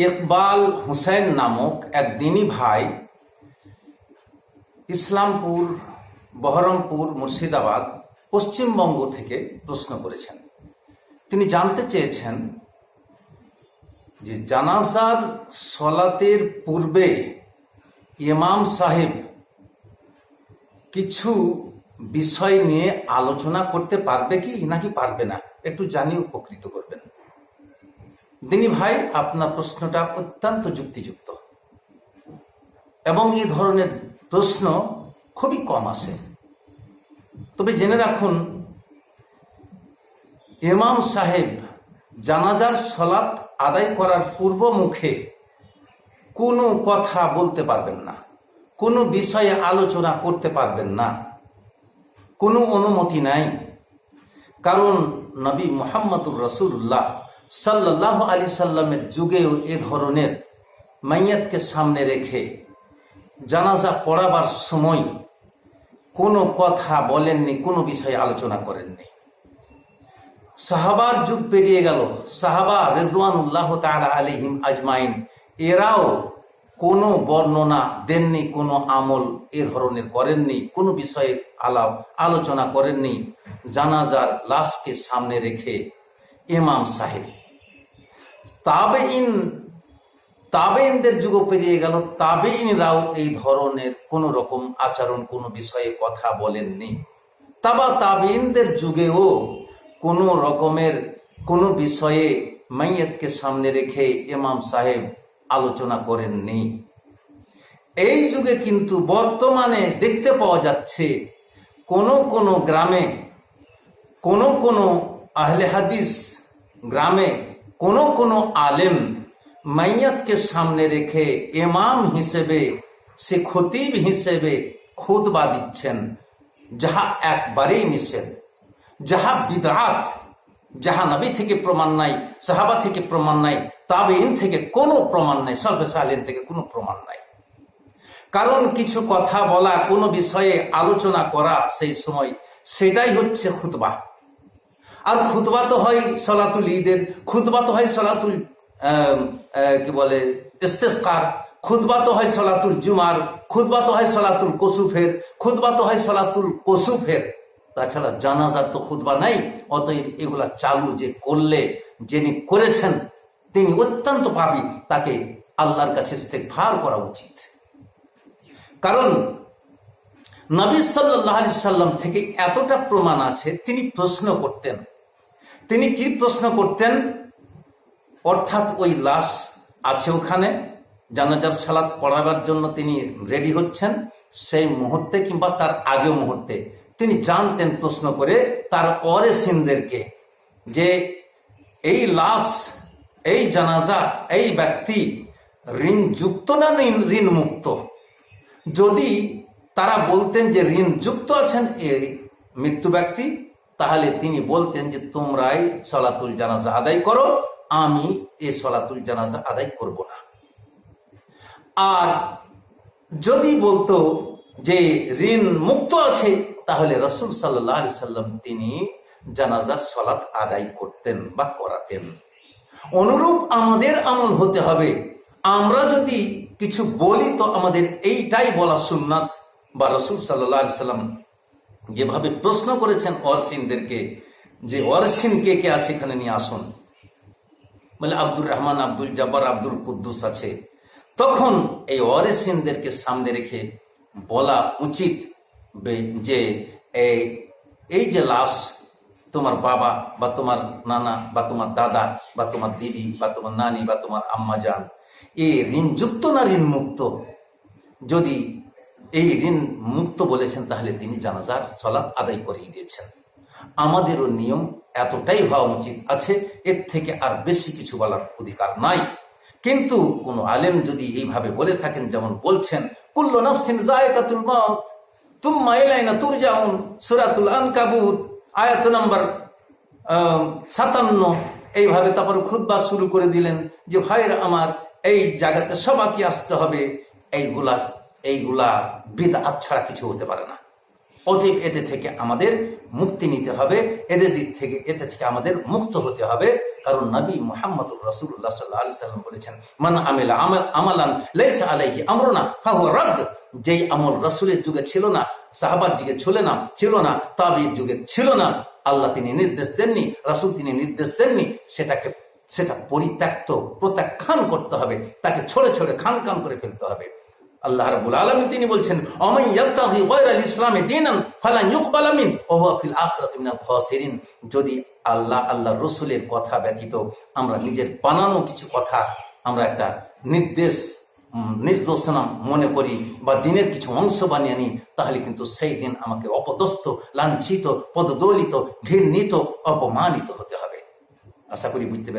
ইকবাল হুসেন নামক এক দিনী ভাই ইসলামপুর, বহরমপুর, মুর্শিদাবাদ, পশ্চিমবঙ্গ থেকে প্রশ্ন করেছেন। তিনি জানতে চেয়েছেন যে জানাজার সলাতের পূর্বে ইমাম সাহেব কিছু বিষয় নিয়ে আলোচনা করতে পারবে কি নাকি পারবে না, একটু জানিয়ে উপকৃত করবেন। দিনী ভাই, আপনার প্রশ্নটা অত্যন্ত যুক্তিযুক্ত এবং এই ধরনের প্রশ্ন খুবই কম আসে। তবে জেনে রাখুন, ইমাম সাহেব জানাজার সলাত আদায় করার পূর্ব মুখে কোনো কথা বলতে পারবেন না, কোনো বিষয়ে আলোচনা করতে পারবেন না, কোনো অনুমতি নাই। কারণ নবী মুহাম্মদুর রাসূলুল্লাহ সাল্লাল্লাহু আলাইহি সাল্লামের যুগেও এ ধরনের মাইয়াতকে সামনে রেখে জানাজা পড়াবার সময় কোনো কথা বলেননি, কোনো বিষয়ে আলোচনা করেননি। সাহাবার যুগ পেরিয়ে গেল, সাহাবা রিজওয়ানুল্লাহ তাআলা আলাইহিম আজমাইন এরাও কোনো বর্ণনা দেননি, কোনো আমল এ ধরনের করেননি, কোনো বিষয়ে আলোচনা করেননি। জানাজার লাশকে সামনে রেখে ইমাম সাহেব, তাবেইনদের যুগ পেরিয়ে গেল, তাবেইনরাও এই ধরনের কোন রকম আচরণ, কোনো বিষয়ে কথা বলেননি। তাবেইনদের যুগেও কোনো রকমের কোনো বিষয়ে মাইয়াতকে সামনে রেখে ইমাম সাহেব আলোচনা করেননি। এই যুগে কিন্তু বর্তমানে দেখতে পাওয়া যাচ্ছে কোন গ্রামে, কোন আহলে হাদিস গ্রামে কোন আলেম মাইয়াতকে সামনে রেখে ইমাম হিসেবে, সে খতিব হিসেবে খুতবা দিচ্ছেন, যাহা একবারেই নিষেধ, যাহা বিদআত, যাহা নবী থেকে প্রমাণ নাই, সাহাবা থেকে প্রমাণ নাই, তাবেইন থেকে কোনো প্রমাণ নাই, সলফে সালেহিন থেকে কোনো প্রমাণ নাই। কারণ কিছু কথা বলা, কোনো বিষয়ে আলোচনা করা, সেই সময় সেটাই হচ্ছে খুতবা। আর খুতবা তো হয় সলাতুল ঈদের, খুতবা তো হয় সলাতুল ইস্তেসকার, খুতবা তো হয় সলাতুল জুমার, খুতবা তো হয় সলাতুল কুসুফের, খুতবা তো হয় সলাতুল কুসুফের। তাছাড়া জানাজার তো খুতবা নাই। অতএব এগুলা চালু যে করলে, যিনি করেছেন তিনি অত্যন্ত পাপী, তাকে আল্লাহর কাছে ইস্তেগফার করা উচিত। কারণ নবী সাল্লাল্লাহু আলাইহি সাল্লাম থেকে এতটা প্রমাণ আছে, তিনি প্রশ্ন করতেন। তিনি কি প্রশ্ন করতেন? অর্থাৎ ওই লাশ আছে ওখানে, জানাজার সালাত পড়াবার জন্য তিনি রেডি হচ্ছেন, সেই মুহূর্তে কিংবা তার আগেও মুহূর্তে তিনি জানতেন প্রশ্ন করে তার ওয়ারিসিনদেরকে যে এই লাশ, এই জানাজা, এই ব্যক্তি ঋণ যুক্ত না ঋণ মুক্ত। যদি তারা বলতেন যে ঋণ যুক্ত আছেন এই মৃত্যু ব্যক্তি, তাহলে তিনি বলতেন যে তোমরাই সলাতুল জানাজা আদায় করো, আমি এই সলাতুল জানাজা আদায় করব না। আর যদি বলতো যে ঋণ মুক্ত আছে, তাহলে রাসূল সাল্লাল্লাহু আলাইহি সাল্লাম তিনি জানাজার সলাত আদায় করতেন বা করাতেন। অনুরূপ আমাদের আমল হতে হবে। আমরা যদি কিছু বলি তো আমাদের এইটাই বলা সুন্নাত। বা রাসূল সাল্লাল্লাহু আলাইহি সাল্লাম যেভাবে প্রশ্ন করেছেন ওয়ারিসিনদেরকে যে ওয়ারিসিন কে কে আছে এখানে নিয়ে আসুন, বলে আব্দুর রহমান, আব্দুল জব্বার, আব্দুল কুদ্দুস আছে, তখন এই ওয়ারিসিনদেরকে সামনে রেখে বলা উচিত যে এই যে লাশ তোমার বাবা বা তোমার নানা বা তোমার দাদা বা তোমার দিদি বা তোমার নানি বা তোমার আম্মা যান, এই ঋণ যুক্ত না ঋণ মুক্ত? যদি এই ঋণ মুক্ত বলেছেন তাহলে তিনি জানাজার সালাত আদায় করিয়ে দিয়েছেন। আমাদেরও নিয়ম এতটাই হওয়া উচিত আছে, এর থেকে আর বেশি কিছু বলার অধিকার নাই। কিন্তু কোন আলেম যদি এইভাবে বলে থাকেন, যেমন বলছেন কুল্লু নাফসিন যায়কাতুল মাউত তুম্মা ইলাইনা তুরজাউন, সূরাতুল আনকাবুত আয়াত নম্বর 57, এইভাবে তারপরে খুতবা শুরু করে দিলেন যে ভাইরা আমার, এই জায়গাতে সবাইকে আসতে হবে, এইগুলা বিদআত ছাড়া কিছু হতে পারে না। অতএব এতে থেকে আমাদের মুক্তি নিতে হবে, এতে থেকে আমাদের মুক্ত হতে হবে। কারণ নবী মুহাম্মদুর রাসূলুল্লাহ সাল্লাল্লাহু আলাইহি সাল্লাম বলেছেন, মান আমিলা আমালান লাইসা আলাইহি আমরুনা ফাহুয়া রাদ। যেই আমল রাসূলের যুগে ছিল না, সাহাবার যুগে ছিল না, তাবিঈর যুগে ছিল না, আল্লাহ তিনি নির্দেশ দেননি, রাসূল তিনি নির্দেশ দেননি, সেটা প্রত্যাখ্যান করতে হবে, তাকে ছড়ে খান করে ফেলতে হবে। আল্লাহ রাব্বুল আলামিন তিনি বলছেন, ওয়ামান ইয়াবতাগি গায়রাল ইসলামি দীনান ফালান ইউকবালা মিন ওয়া হুয়া ফিল আখিরাতি মিনাল খাসিরিন। যদি আল্লাহ রাসূলের কথা ব্যতীত আমরা নিজের বানানো কিছু কথা আমরা একটা নির্দোষনা মনে করি বা দিনের কিছু অংশ বানিয়ে নিই, তাহলে কিন্তু সেই দিন আমাকে অপদস্থ, লাঞ্ছিত, পদদলিত, ঘৃণিত, অপমানিত হতে হবে। আশা করি বুঝতে